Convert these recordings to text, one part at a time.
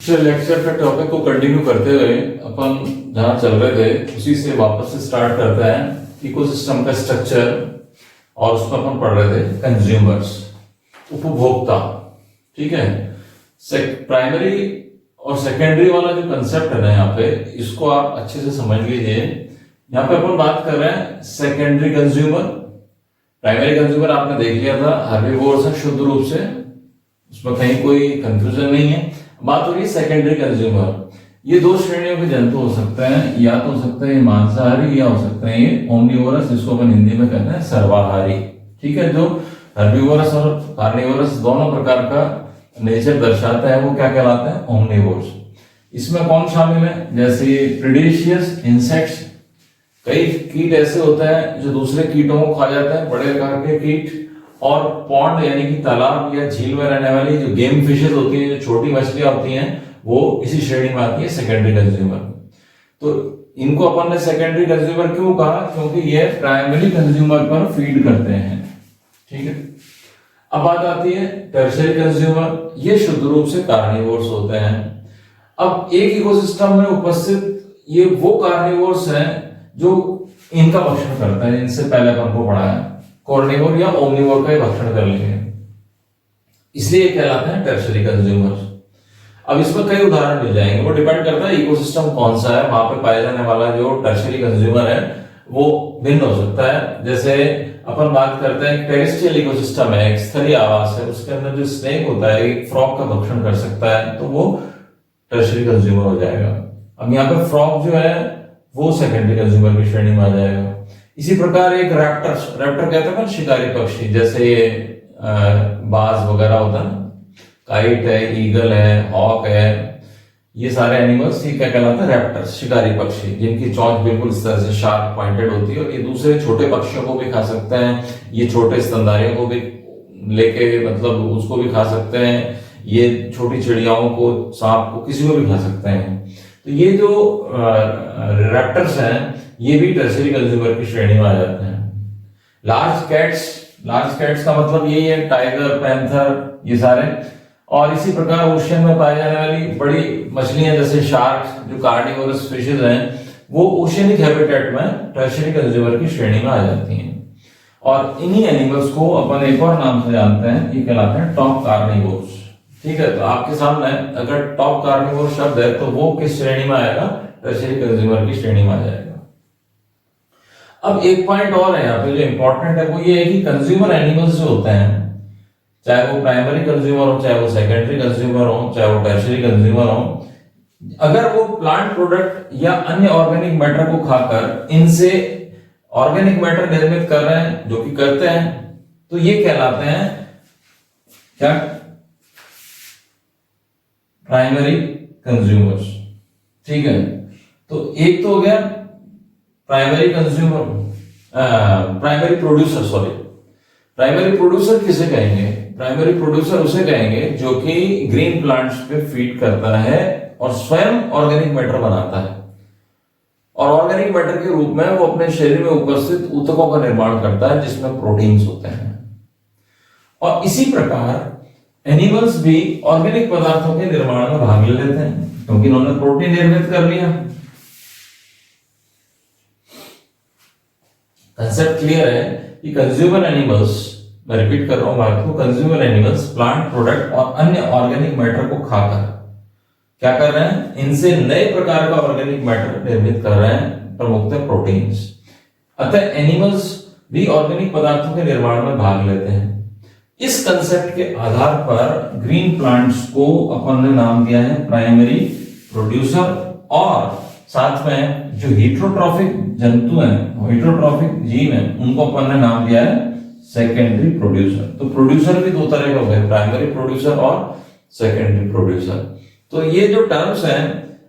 पिछले लेक्चर का टॉपिक को कंटिन्यू करते हुए अपन जहां चल रहे थे उसी से वापस से स्टार्ट करते हैं इकोसिस्टम का स्ट्रक्चर। और उसमें अपन पढ़ रहे थे कंज्यूमर्स, उपभोक्ता। ठीक है, प्राइमरी और सेकेंडरी वाला जो कंसेप्ट है ना, यहाँ पे इसको आप अच्छे से समझ लीजिए। यहाँ पे अपन बात कर रहे हैं सेकेंडरी कंज्यूमर। प्राइमरी कंज्यूमर आपने देख लिया था, हर्बीवोर्स है शुद्ध रूप से, उसमें कहीं कोई कंफ्यूजन नहीं है। बात हो रही है सेकेंडरी कंज्यूमर। ये दो श्रेणियों के जंतु हो सकते हैं, या तो हो सकते हैं मांसाहारी या हो सकते हैं ये ओमनिवोरस, जिसको अपन हिंदी में कहते हैं सर्वाहारी। ठीक है, जो हर्बीवोरस और कार्निवोरस दोनों प्रकार का नेचर दर्शाता है वो क्या कहलाता है, ओमनिवोरस। इसमें कौन शामिल है, जैसे प्रेडेशियस इंसेक्ट्स, कई कीट ऐसे होते हैं जो दूसरे कीटों को खा जाते हैं, बड़े आकार के कीट। और पॉन्ड यानी कि तालाब या झील में रहने वाली जो गेम फिशेस होती हैं, जो छोटी मछलियां होती हैं, वो इसी श्रेणी में आती है सेकेंडरी कंज्यूमर। तो इनको अपन ने सेकेंडरी कंज्यूमर क्यों कहा, क्योंकि ये प्राइमरी कंज्यूमर पर फीड करते हैं। ठीक है, अब बात आती है टर्शियरी कंज्यूमर। ये शुद्ध रूप से कार्निवोर्स होते हैं। अब एक इकोसिस्टम में उपस्थित ये वो कार्निवोर्स हैं जो इनका भक्षण करता है। इनसे पहले अपन को पढ़ा है, कॉर्निवोर या ओमनिवोर का भक्षण कर लेंगे, इसलिए कहलाते हैं टर्शियरी कंज्यूमर्स। अब इसमें कई उदाहरण मिल जाएंगे, वो डिपेंड करता है इकोसिस्टम कौन सा है, वहां पे पाया जाने वाला जो टर्शियरी कंज्यूमर है वो भिन्न हो सकता है। जैसे अपन बात करते हैं टेरेस्ट्रियल इकोसिस्टम है, एक स्थलीय आवास है, उसके अंदर जो स्नेक होता है एक फ्रॉग का भक्षण कर सकता है, तो वो टर्शियरी कंज्यूमर हो जाएगा। अब यहाँ पे फ्रॉग जो है वो सेकेंडरी कंज्यूमर की श्रेणी में आ जाएगा। इसी प्रकार एक रैप्टर कहते हैं ना शिकारी पक्षी, जैसे ये बाज वगैरह होता है ना, काइट है, ईगल है, हॉक है, ये सारे एनिमल्स ये क्या कहलाते हैं, रैप्टर्स, शिकारी पक्षी, जिनकी चोंच बिल्कुल इस तरह से शार्प पॉइंटेड होती है। और ये दूसरे छोटे पक्षियों को भी खा सकते हैं, ये छोटे स्तनधारियों को भी लेके मतलब उसको भी खा सकते हैं, ये छोटी चिड़ियाओं को, सांप को, किसी को भी खा सकते हैं। तो ये जो रैप्टर्स हैं ये भी टर्शियरी कंज्यूमर की श्रेणी में आ जाते हैं। लार्ज कैट्स का मतलब यही है, टाइगर, पैंथर, ये सारे। और इसी प्रकार ओशियन में पाई जाने वाली बड़ी मछलियां जैसे शार्क, जो कार्निवोरस फिशेज हैं, वो ओशियनिक हैबिटेट में टर्शियरी कंज्यूमर की श्रेणी में आ जाती हैं। और इन्हीं एनिमल्स को अपन एक और नाम से जानते हैं, ये कहलाते हैं टॉप कार्निवोर्स। ठीक है, तो आपके सामने अगर टॉप कार्निवोर शब्द है तो वो किस श्रेणी में आएगा, टर्शियरी कंज्यूमर की श्रेणी में आ जाएगा। अब एक पॉइंट और है यहाँ पे जो इंपॉर्टेंट है, वो ये है कि कंज्यूमर एनिमल्स जो होते हैं, चाहे वो प्राइमरी कंज्यूमर हो, चाहे वो सेकेंडरी कंज्यूमर हो, चाहे वो टर्शियरी कंज्यूमर हो, अगर वो प्लांट प्रोडक्ट या अन्य ऑर्गेनिक मैटर को खाकर इनसे ऑर्गेनिक मैटर निर्मित कर रहे हैं, जो कि करते हैं, तो ये कहलाते हैं क्या, प्राइमरी कंज्यूमर्स। ठीक है, तो एक तो हो गया primary consumer, primary producer, sorry. Primary producer किसे कहेंगे, प्राइमरी प्रोड्यूसर उसे कहेंगे जो कि ग्रीन प्लांट्स पे फीड करता है और स्वयं ऑर्गेनिक मैटर बनाता है, और ऑर्गेनिक मैटर के रूप में वो अपने शरीर में उपस्थित ऊतकों का निर्माण करता है जिसमें प्रोटीन्स होते हैं। और इसी प्रकार एनिमल्स भी ऑर्गेनिक पदार्थों के निर्माण में भाग ले लेते हैं, क्योंकि इन्होंने प्रोटीन निर्मित कर लिया। कंसेप्ट क्लियर है कि कंज्यूमर एनिमल्स, मैं रिपीट कर रहा हूं बात को, कंज्यूमर एनिमल्स प्लांट प्रोडक्ट और अन्य ऑर्गेनिक मैटर को खाकर क्या कर रहे हैं, इनसे नए प्रकार का ऑर्गेनिक मैटर निर्मित कर रहे हैं, प्रमुखतः प्रोटीन्स। अतः एनिमल्स भी ऑर्गेनिक पदार्थों के निर्माण में भाग लेते हैं। इस कंसेप्ट के आधार पर ग्रीन प्लांट्स को अपन ने नाम दिया है प्राइमरी प्रोड्यूसर, और साथ में जो हीटरोट्रॉफिक जंतु हैं, हीटरोट्रॉफिक जीव हैं, उनको अपन ने नाम दिया है सेकेंडरी प्रोड्यूसर। तो प्रोड्यूसर भी दो तरह के हो गए, प्राइमरी प्रोड्यूसर और सेकेंडरी प्रोड्यूसर। तो ये जो टर्म्स हैं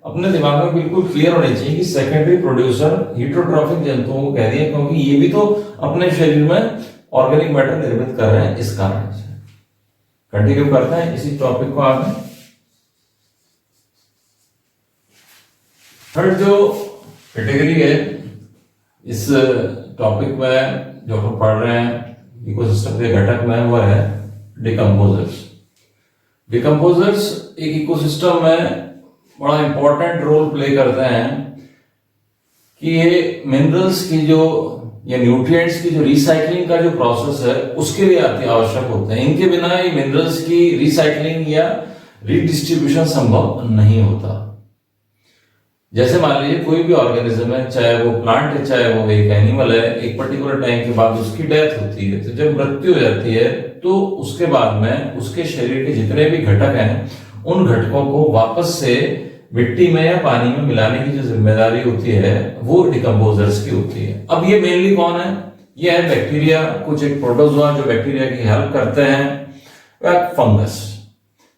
अपने दिमाग में बिल्कुल क्लियर होनी चाहिए कि सेकेंडरी प्रोड्यूसर हीटरोट्रॉफिक जंतुओं को कह दिया, क्योंकि ये भी तो अपने शरीर में ऑर्गेनिक मैटर निर्मित कर रहे हैं, इस कारण से। कंटिन्यू करते हैं इसी टॉपिक को आगे। थर्ड जो कैटेगरी है इस टॉपिक में जो हम पढ़ रहे हैं इकोसिस्टम के घटक में, वो है डिकम्पोजर्स। डिकम्पोजर्स एक इकोसिस्टम में बड़ा इंपॉर्टेंट रोल प्ले करते हैं कि ये मिनरल्स की जो या न्यूट्रिएंट्स की जो रिसाइकलिंग का जो प्रोसेस है उसके लिए अति आवश्यक होते हैं। इनके बिना ये मिनरल्स की रिसाइकलिंग या रीडिस्ट्रीब्यूशन संभव नहीं होता। जैसे मान लीजिए कोई भी ऑर्गेनिज्म है, चाहे वो प्लांट है चाहे वो एक एनिमल है, एक पर्टिकुलर टाइम के बाद उसकी डेथ होती है। तो जब मृत्यु हो जाती है तो उसके बाद में उसके शरीर के जितने भी घटक हैं उन घटकों को वापस से मिट्टी में या पानी में मिलाने की जो जिम्मेदारी होती है वो डिकम्पोजर्स की होती है। अब ये मेनली कौन है? ये है बैक्टीरिया, कुछ एक प्रोटोजोआ जो बैक्टीरिया की हेल्प करते हैं, या फंगस।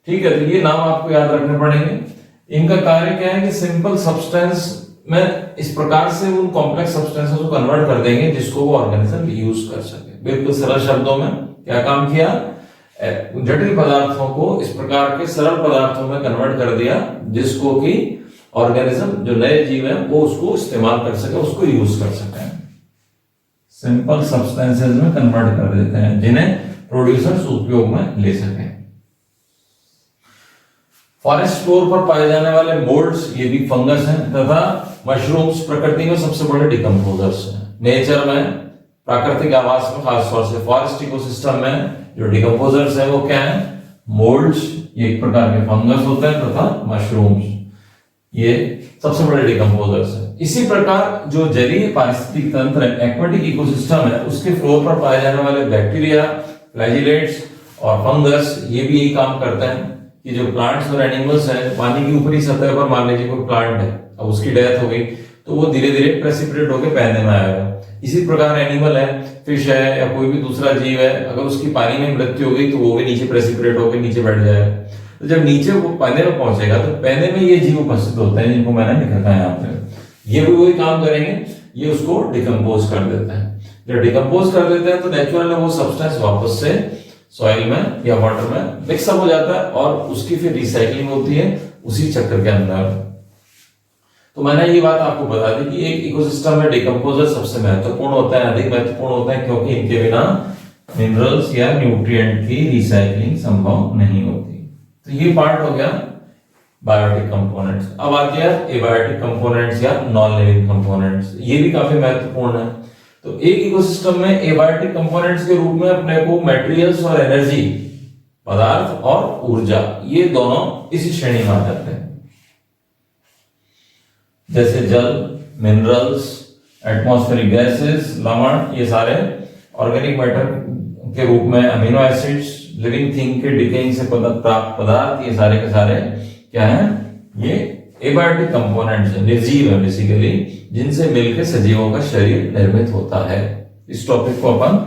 ठीक है, तो ये नाम आपको याद रखने पड़ेंगे। इनका कार्य क्या है कि सिंपल सब्सटेंस में इस प्रकार से उन कॉम्प्लेक्स सब्सटेंसेस को कन्वर्ट कर देंगे जिसको वो ऑर्गेनिज्म यूज कर सके। बिल्कुल सरल शब्दों में क्या काम किया? जटिल पदार्थों को इस प्रकार के सरल पदार्थों में कन्वर्ट कर दिया जिसको कि ऑर्गेनिज्म जो नए जीव है वो उसको इस्तेमाल कर सके, उसको यूज कर सके। सिंपल सब्सटेंसेस में कन्वर्ट कर देते हैं जिन्हें प्रोड्यूसर्स उपयोग में ले सके। फॉरेस्ट फ्लोर पर पाए जाने वाले मोल्ड्स ये भी फंगस हैं, तथा मशरूम्स प्रकृति में सबसे बड़े डिकम्पोजर्स हैं। नेचर में प्राकृतिक आवास में खासतौर से फॉरेस्ट इकोसिस्टम में जो डिकम्पोजर्स है वो क्या है? मोल्ड्स, ये एक प्रकार के फंगस होते हैं, तथा मशरूम्स ये सबसे बड़े डिकम्पोजर्स हैं। इसी प्रकार जो जलीय पारिस्थितिक तंत्र है, एक्वेटिक इकोसिस्टम है, उसके फ्लोर पर पाए जाने वाले बैक्टीरिया, फ्लैजिलेट्स और फंगस ये भी यही काम करते हैं कि जो प्लांट्स और एनिमल्स हैं, पानी की ऊपरी सतह पर मान लीजिए कोई प्लांट है, अब उसकी डेथ हो गई तो वो धीरे धीरे प्रेसिपिटेट होकर पानी में आएगा। इसी प्रकार एनिमल है, फिश है या कोई भी दूसरा जीव है, अगर उसकी पानी में मृत्यु हो गई तो वो भी नीचे प्रेसिपिटेट होकर नीचे बैठ जाएगा। तो जब नीचे वो पानी में पहुंचेगा तो पानी में ये जीव उपस्थित होते हैं जिनको मैंने लिखा था यहाँ पे। ये भी वही काम करेंगे, ये उसको डिकम्पोज कर देते हैं। जब डिकम्पोज कर देते हैं तो नेचुरली वो सब्सटेंस वापस से सॉइल में या वाटर में मिक्सअप हो जाता है और उसकी फिर रिसाइकलिंग होती है उसी चक्कर के अंदर। तो मैंने ये बात आपको बता दी कि एक इकोसिस्टम में डिकम्पोजर सबसे महत्वपूर्ण होता है, अधिक महत्वपूर्ण होता है, क्योंकि इनके बिना मिनरल्स या न्यूट्रिएंट की रिसाइकलिंग संभव नहीं होती। तो ये पार्ट हो गया बायोटिक कंपोनेंट्स। अब आ गया एबायोटिक कंपोनेंट्स या नॉन लिविंग कंपोनेंट्स। ये भी काफी महत्वपूर्ण है। तो एक इकोसिस्टम में एबायोटिक कंपोनेंट्स के रूप में अपने को मटेरियल्स और एनर्जी, पदार्थ और ऊर्जा, ये दोनों इसी श्रेणी में आ जाते हैं। जैसे जल, मिनरल्स, एटमॉस्फेरिक गैसेस, लवण, ये सारे ऑर्गेनिक मैटर के रूप में अमीनो एसिड्स, लिविंग थिंग के डिकेइंग से प्राप्त पदार्थ, ये सारे के सारे क्या हैं? ये एबायोटिक कंपोनेंट्स हैं, निर्जीव है बेसिकली, जिनसे मिलकर सजीवों का शरीर निर्मित होता है। इस टॉपिक को अपन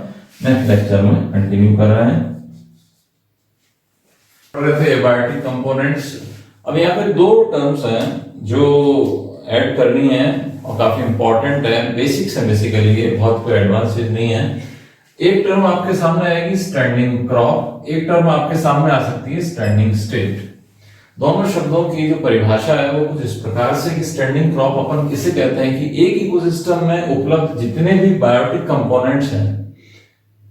नेक्स्ट लेक्चर में कंटिन्यू कर रहे हैं। Abiotic components. अब यहाँ पे दो टर्म्स हैं जो ऐड करनी है और काफी इंपॉर्टेंट है, बेसिक्स है बेसिकली, ये बहुत कोई एडवांस चीज नहीं है। एक टर्म आपके सामने आएगी स्टैंडिंग क्रॉप, एक टर्म आपके सामने आ सकती है स्टैंडिंग स्टेट। दोनों शब्दों की जो परिभाषा है वो कुछ इस प्रकार से कि स्टैंडिंग क्रॉप अपन किसे कहते हैं कि एक इकोसिस्टम में उपलब्ध जितने भी बायोटिक कंपोनेंट्स हैं,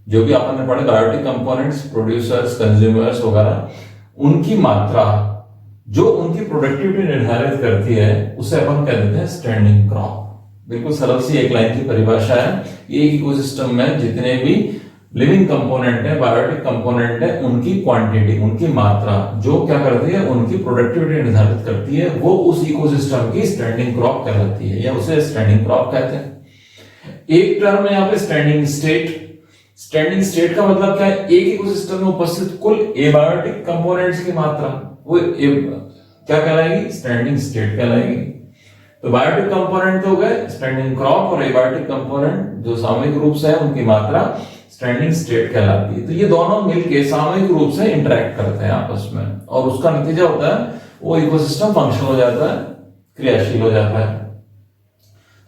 जो भी अपन ने पढ़े बायोटिक कंपोनेंट्स, प्रोड्यूसर्स, कंज्यूमर्स वगैरह, उनकी मात्रा जो उनकी प्रोडक्टिविटी निर्धारित करती है उसे अपन कह देते हैं स्टैंडिंग क्रॉप। बिल्कुल सरल सी एक लाइन की परिभाषा है। एक इकोसिस्टम में जितने भी लिविंग कंपोनेंट है, बायोटिक कंपोनेंट है, उनकी क्वांटिटी, उनकी मात्रा जो क्या करती है, उनकी प्रोडक्टिविटी निर्धारित करती है, वो उस इकोसिस्टम की स्टैंडिंग क्रॉप कहलाती है या उसे स्टैंडिंग क्रॉप कहते हैं। एक टर्म है यहाँ पे स्टैंडिंग स्टेट। स्टैंडिंग स्टेट का मतलब क्या है? एक इकोसिस्टम में उपस्थित कुल एबायोटिक कंपोनेंट्स की मात्रा वो क्या कहलाएगी? स्टैंडिंग स्टेट कहलाएगी। तो बायोटिक कंपोनेंट तो हो गए स्टैंडिंग क्रॉप, और एबायोटिक कंपोनेंट जो सामूहिक रूप से है उनकी मात्रा स्टैंडिंग स्टेट कहलाती है। तो ये दोनों मिलके सामूहिक रूप से इंटरेक्ट करते हैं आपस में, और उसका नतीजा होता है वो इकोसिस्टम फंक्शन हो जाता है, क्रियाशील हो जाता है।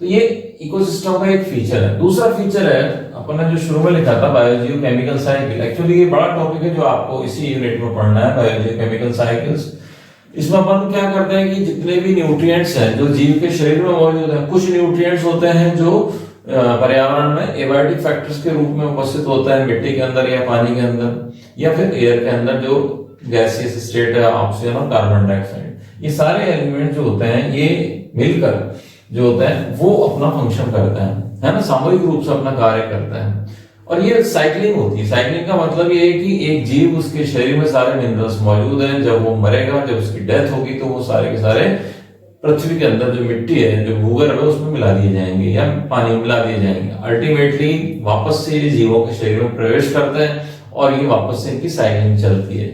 तो ये इकोसिस्टम का एक फीचर है। दूसरा फीचर है अपन ने जो शुरू में लिखा था बायोजियोकेमिकल साइकिल। एक्चुअली ये बड़ा टॉपिक है जो आपको इसी यूनिट में पढ़ना है, बायोजियोकेमिकल साइकिल्स। इसमें अपन क्या करते हैं कि जितने भी न्यूट्रिएंट्स हैं जो जीव के शरीर में मौजूद हैं, कुछ न्यूट्रिएंट्स होते हैं जो पर्यावरण में एबायोटिक फैक्टर्स के रूप में उपस्थित होता है, मिट्टी के अंदर या पानी के अंदर या फिर एयर के अंदर जो गैसियस स्टेट है, ऑक्सीजन और कार्बन डाइऑक्साइड। ये सारे एलिमेंट जो होते हैं ये मिलकर जो होता है वो अपना फंक्शन करता है ना, सामूहिक रूप से अपना कार्य करता है। और ये साइक्लिंग होती है। साइक्लिंग का मतलब ये है कि एक जीव, उसके शरीर में सारे मिनरल्स मौजूद हैं, जब वो मरेगा, जब उसकी डेथ होगी तो वो सारे के सारे पृथ्वी के अंदर जो मिट्टी है, जो भूगर्भ है, उसमें मिला दिए जाएंगे या पानी में मिला दिए जाएंगे। अल्टीमेटली वापस से ये जीवों के शरीर में प्रवेश करते हैं और ये वापस से इनकी साइक्लिंग चलती है।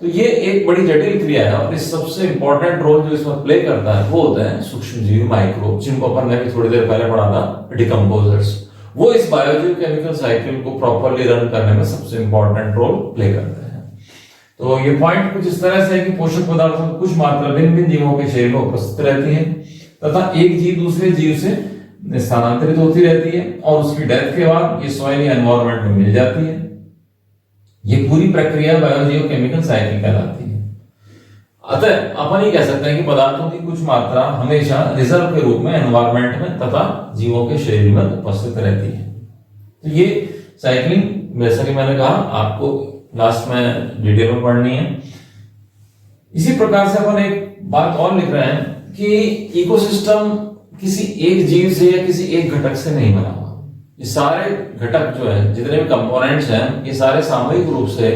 तो ये एक बड़ी जटिल क्रिया है और इस सबसे इंपॉर्टेंट रोल जो इसमें प्ले करता है वो होता है सूक्ष्म जीव, माइक्रोब, जिनको अपन ने भी थोड़ी देर पहले पढ़ा था, डिकम्पोजर्स। वो इस बायोजिव केमिकल साइकिल को प्रॉपरली रन करने में सबसे इंपॉर्टेंट रोल प्ले करते हैं। तो ये पॉइंट कुछ इस तरह से है कि पोषक पदार्थों की कुछ मात्रा भिन्न भिन्न जीवों के शरीर में उपस्थित रहती है तथा एक जीव दूसरे जीव से स्थानांतरित होती रहती है और उसकी डेथ के बाद ये सॉइल या एनवायरनमेंट में मिल जाती है। ये पूरी प्रक्रिया बायोजियो केमिकल साइकिल कहलाती है। अतः अपन ये कह सकते हैं कि पदार्थों की कुछ मात्रा हमेशा रिजर्व के रूप में एनवायरनमेंट में तथा जीवों के शरीर में उपस्थित रहती है। तो ये साइक्लिंग, जैसा कि मैंने कहा, आपको लास्ट में डिटेल में पढ़नी है। इसी प्रकार से अपन एक बात और लिख रहे हैं कि इकोसिस्टम किसी एक जीव से या किसी एक घटक से नहीं बना हुआ। ये सारे घटक जो है, जितने भी कंपोनेंट्स हैं, ये सारे सामूहिक रूप से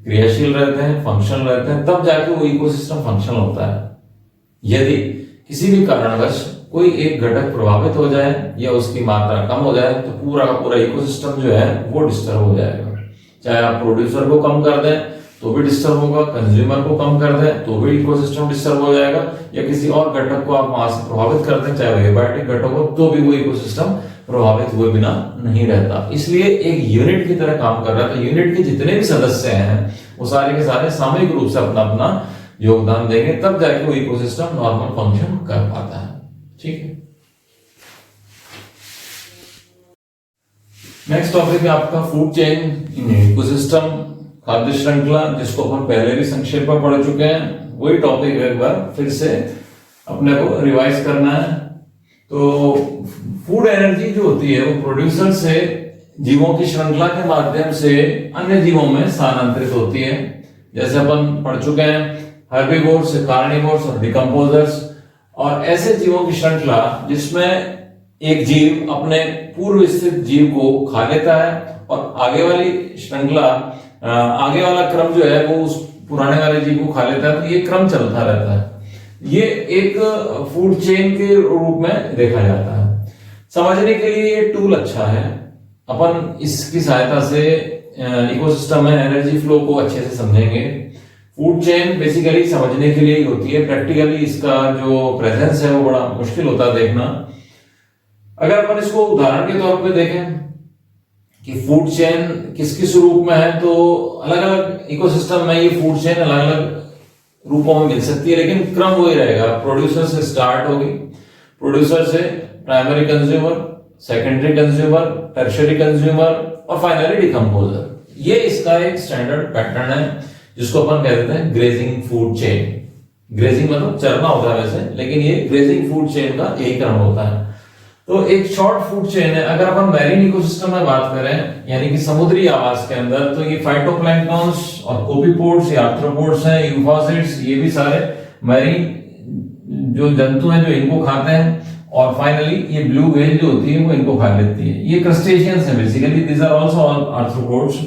क्रियाशील रहते हैं, फंक्शनल रहते हैं, तब जाके वो इकोसिस्टम फंक्शनल होता है। यदि किसी भी कारणवश कोई एक घटक प्रभावित हो जाए या उसकी मात्रा कम हो जाए तो पूरा का पूरा इकोसिस्टम जो है वो डिस्टर्ब हो जाएगा। चाहे आप प्रोड्यूसर को कम कर दें तो भी डिस्टर्ब होगा, कंज्यूमर को कम कर दें तो भी इकोसिस्टम डिस्टर्ब हो जाएगा, या किसी और घटक को आप वहां से प्रभावित कर दें, चाहे वो एबायोटिक घटक हो, तो भी वो इकोसिस्टम प्रभावित हुए बिना नहीं रहता। इसलिए एक यूनिट की तरह काम कर रहा है। तो यूनिट के जितने भी सदस्य हैं वो सारे के सारे सामूहिक रूप से अपना अपना योगदान देंगे, तब जाके वो इकोसिस्टम नॉर्मल फंक्शन कर पाता है। ठीक है, नेक्स्ट टॉपिक है आपका फूड चेन इन इकोसिस्टम, खाद्य श्रृंखला, जिसको अपन पहले भी संक्षेप में पढ़ चुके हैं। वही टॉपिक एक बार फिर से अपने को रिवाइज करना है। तो फूड एनर्जी जो होती है वो प्रोड्यूसर से जीवों की श्रृंखला के माध्यम से अन्य जीवों में स्थानांतरित होती है। जैसे अपन पढ़ चुके हैं, हर्बीवोर्स, कार्निवोर्स और डिकम्पोजर्स, और ऐसे जीवों की श्रृंखला जिसमें एक जीव अपने पूर्व स्थित जीव को खा लेता है और आगे वाली श्रृंखला, आगे वाला क्रम जो है वो उस पुराने वाले जीव को खा लेता है। तो ये क्रम चलता रहता है। ये एक फूड चेन के रूप में देखा जाता है। समझने के लिए ये टूल अच्छा है। अपन इसकी सहायता से इकोसिस्टम में एनर्जी फ्लो को अच्छे से समझेंगे। फूड चेन बेसिकली समझने के लिए ही होती है, प्रैक्टिकली इसका जो प्रेजेंस है वो बड़ा मुश्किल होता है देखना। अगर अपन इसको उदाहरण के तौर पे देखें कि फूड चेन किस किस रूप में है, तो अलग अलग इकोसिस्टम में ये फूड चेन अलग अलग रूपों में मिल सकती है, लेकिन क्रम वही रहेगा। प्रोड्यूसर से स्टार्ट होगी, प्रोड्यूसर से primary consumer, secondary consumer, tertiary consumer और फाइनली डिकम्पोजर। ये इसका एक स्टैंडर्ड पैटर्न है जिसको अपन कह देते हैं ग्रेजिंग फूड चेन। ग्रेजिंग मतलब चरना होता है वैसे, लेकिन ये ग्रेजिंग फूड चेन का एक क्रम होता है। तो एक शॉर्ट फूड चेन है। अगर अपन मैरीन इकोसिस्टम में बात करें, यानी कि समुद्री आवास के अंदर, तो ये फाइटोप्लैंक्टन्स और कोपीपोड्स या आर्थ्रोपोड्स हैं, यूफॉसिट्स, ये भी सारे मैरीन जो जंतु हैं जो इनको खाते हैं। और फाइनली ये ब्लू व्हेल जो होती है वो इनको खा लेती है। ये क्रस्टेशियंस हैं basically, these are also arthropods.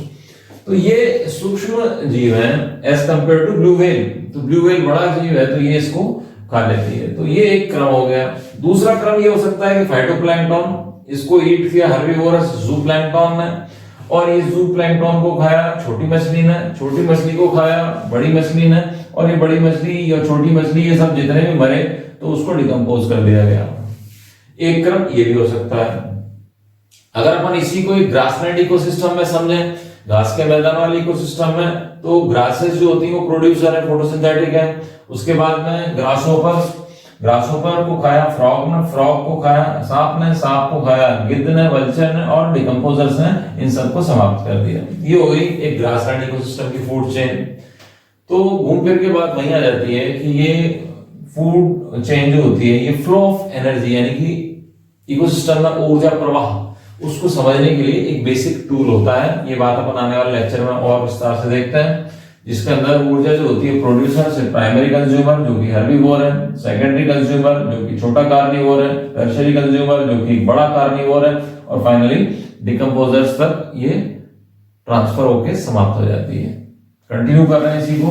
तो ये सूक्ष्म जीव हैं as compare to blue whale. तो ब्लू व्हेल बड़ा जीव है तो ये इसको खा लेती है। तो ये एक क्रम हो गया। दूसरा क्रम ये हो सकता है कि फाइटोप्लैंक्टन, इसको ईट किया हर्बीवोरस ज़ूप्लैंक्टन ने, और ये ज़ूप्लैंक्टन को खाया छोटी मछली ने, छोटी मछली को खाया बड़ी मछली ने, और ये बड़ी मछली या छोटी मछली ये सब जितने भी मरे तो उसको डिकम्पोज कर दिया गया। एक क्रम ये भी हो सकता है। अगर अपन इसी को एक ग्रासलैंड इकोसिस्टम में समझें, घास के मैदान वाले इकोसिस्टम में, तो ग्रासेस जो होती है वो प्रोड्यूसर है, फोटोसिंथेटिक है। उसके बाद में ग्रासहोपर को खाया फ्रॉग ने, फ्रॉग को खाया सांप ने, सांप को खाया गिद्ध ने, वल्चर ने, और डिकम्पोजर्स ने इन सबको समाप्त कर दिया। ये हो गई एक ग्रासलैंड इकोसिस्टम की फूड चेन। तो घूम फिर के बात वहीं आ जाती है कि ये फूड चेन जो होती है ये फ्लो ऑफ एनर्जी, यानी कि इकोसिस्टम में ऊर्जा प्रवाह, उसको समझने के लिए एक बेसिक टूल होता है। ये बात अपन आने वाले लेक्चर में और विस्तार से देखते हैं। जिसके अंदर ऊर्जा जो होती है प्रोड्यूसर से प्राइमरी कंज्यूमर जो कि हर्बीवोर है, सेकेंडरी कंज्यूमर जो कि छोटा कार्निवोर है, टर्शियरी कंज्यूमर जो कि बड़ा कार्निवोर है, और फाइनली डिकम्पोजर्स तक ये ट्रांसफर होके समाप्त हो जाती है। कंटिन्यू कर रहे हैं इसी को।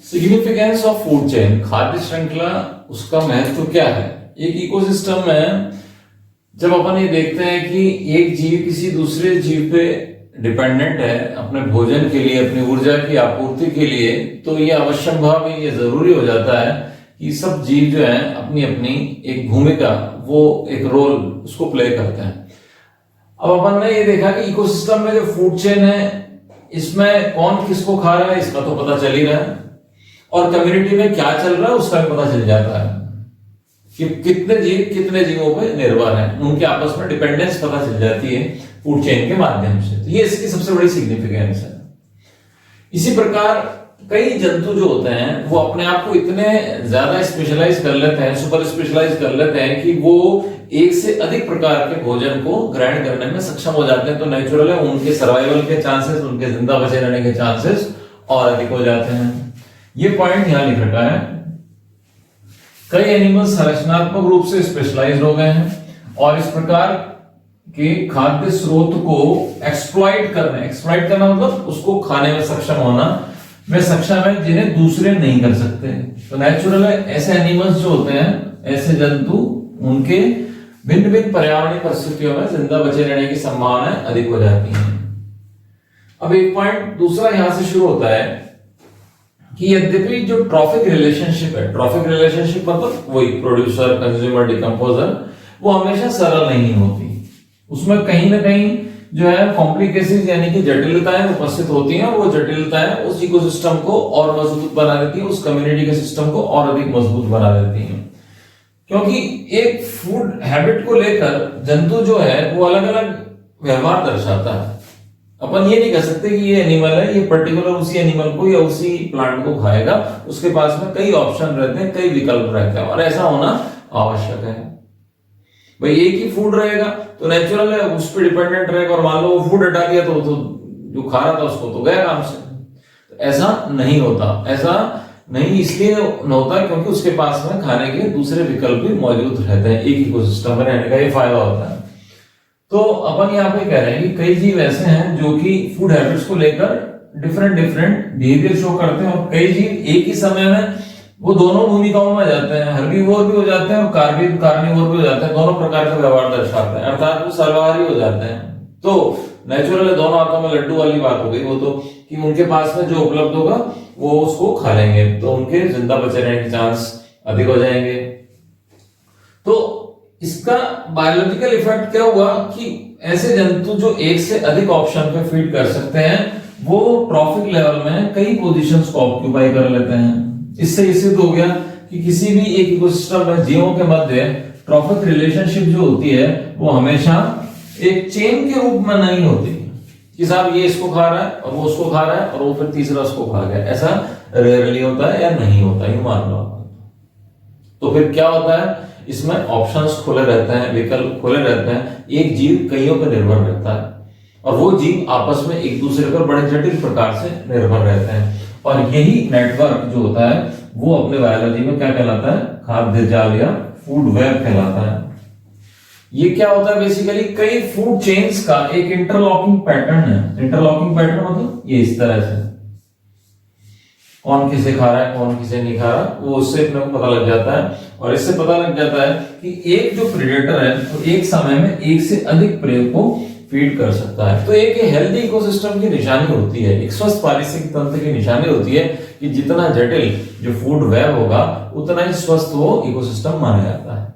सिग्निफिकेंस ऑफ फूड चेन, खाद्य श्रृंखला, उसका महत्व क्या है। एक इकोसिस्टम में जब अपन ये देखते हैं कि एक जीव किसी दूसरे जीव पे डिपेंडेंट है अपने भोजन के लिए, अपनी ऊर्जा की आपूर्ति के लिए, तो ये अवश्यंभावी, ये जरूरी हो जाता है कि सब जीव जो है अपनी अपनी एक भूमिका, वो एक रोल उसको प्ले करते हैं। अब अपन ने ये देखा कि इकोसिस्टम में जो फूड चेन है इसमें कौन किसको खा रहा है इसका तो पता चल ही रहा है, और कम्युनिटी में क्या चल रहा है उसका भी पता चल जाता है कि कितने जीव कितने जीवों पे निर्भर हैं, उनके आपस में डिपेंडेंस पता चल जाती है फूड चेन के माध्यम से। तो ये इसकी सबसे बड़ी सिग्निफिकेंस है। इसी प्रकार कई जंतु जो होते हैं वो अपने आप को इतने ज्यादा स्पेशलाइज कर लेते हैं, सुपर स्पेशलाइज कर लेते हैं कि वो एक से अधिक प्रकार के भोजन को ग्रहण करने में सक्षम हो जाते हैं। तो नेचुरल है उनके सर्वाइवल के चांसेस, उनके जिंदा बचे रहने के चांसेस और अधिक हो जाते हैं। ये पॉइंट यहां लिख रखा है। कई एनिमल्स संरचनात्मक रूप से स्पेशलाइज हो गए हैं और इस प्रकार के खाद्य स्रोत को एक्सप्लॉइट करना मतलब उसको खाने में सक्षम होना में सक्षम है जिन्हें दूसरे नहीं कर सकते। तो नेचुरल है ऐसे एनिमल्स जो होते हैं, ऐसे जंतु, उनके भिन्न भिन्न पर्यावरणीय परिस्थितियों में जिंदा बचे रहने की संभावना अधिक हो जाती है। अब एक पॉइंट दूसरा यहां से शुरू होता है कि यद्यपि जो ट्रॉफिक रिलेशनशिप है, ट्रॉफिक रिलेशनशिप मतलब वही प्रोड्यूसर कंज्यूमर डिकम्पोजर, वो हमेशा सरल नहीं होती। उसमें कहीं ना कहीं जो है कॉम्प्लिकेशंस यानी कि जटिलताएं उपस्थित होती हैं, और वो जटिलताएं उस इकोसिस्टम को और मजबूत बना देती है, उस कम्युनिटी के सिस्टम को और अधिक मजबूत बना देती है। क्योंकि एक फूड हैबिट को लेकर जंतु जो है वो अलग अलग व्यवहार दर्शाता है। अपन ये नहीं कह सकते कि ये एनिमल है, ये पर्टिकुलर उसी एनिमल को या उसी प्लांट को खाएगा। उसके पास में कई ऑप्शन रहते हैं, कई विकल्प रहते हैं, और ऐसा होना आवश्यक है। भाई एक ही फूड रहेगा तो नेचुरल है उस पर डिपेंडेंट रहेगा, और मान लो वो फूड हटा दिया तो जो खा रहा था उसको तो गया काम से। तो ऐसा नहीं होता, ऐसा नहीं इसलिए होता क्योंकि उसके पास में खाने के दूसरे विकल्प भी मौजूद रहते हैं। एक इकोसिस्टम में रहने का ये फायदा होता है। तो अपन यहाँ पे कह रहे हैं कि कई जीव ऐसे हैं जो कि फूड हैबिट्स को लेकर डिफरेंट बिहेवियर शो करते हैं, और कई जीव एक ही समय में वो दोनों भूमिकाओं में जाते हैं, हर्बीवोर भी हो जाते हैं और कार्निवोर भी हो जाते हैं, दोनों प्रकार का व्यवहार दर्शाते हैं, अर्थात वो सर्वाहारी हो जाते हैं। तो नेचुरल है दोनों हाथों में लड्डू वाली बात हो गई वो तो, कि उनके पास में जो उपलब्ध होगा वो उसको खा लेंगे, तो उनके जिंदा बचे रहने के चांस अधिक हो जाएंगे। तो इसका बायोलॉजिकल इफेक्ट क्या हुआ कि ऐसे जंतु जो एक से अधिक ऑप्शन पे फीड कर सकते हैं वो ट्रॉफिक लेवल में कई पोजीशंस को ऑक्यूपाई कर लेते हैं। इससे ये सिद्ध हो गया कि किसी भी एक इकोसिस्टम में जीवों के मध्य ट्रॉफिक रिलेशनशिप जो होती है वो हमेशा एक चेन के रूप में नहीं होती कि साहब ये इसको खा रहा है और वो उसको खा रहा है और वो फिर तीसरा उसको खा गया। ऐसा रेयरली होता है या नहीं होता, ये मान लो। तो फिर क्या होता है, इसमें ऑप्शंस खुले रहते हैं, विकल्प खुले रहते हैं। एक जीव कईयों पर निर्भर रहता है और वो जीव आपस में एक दूसरे पर बड़े जटिल प्रकार से निर्भर रहते हैं, और यही नेटवर्क जो होता है वो अपने बायोलॉजी में क्या कहलाता है, खाद्य जाल या फूड वेब कहलाता है। ये क्या होता है, बेसिकली कई फूड चेन्स का एक इंटरलॉकिंग पैटर्न है। इंटरलॉकिंग पैटर्न मतलब ये इस तरह से, कौन किसे खा रहा है कौन किसे नहीं खा रहा, वो उससे अपने को पता लग जाता है। और इससे पता लग जाता है कि एक जो प्रेडेटर है तो एक समय में एक से अधिक प्रे को फीड कर सकता है। तो एक हेल्दी इकोसिस्टम की निशानी होती है, एक स्वस्थ पारिस्थितिक तंत्र की निशानी होती है कि जितना जटिल जो फूड वेब होगा उतना ही स्वस्थ वो इकोसिस्टम माना जाता है।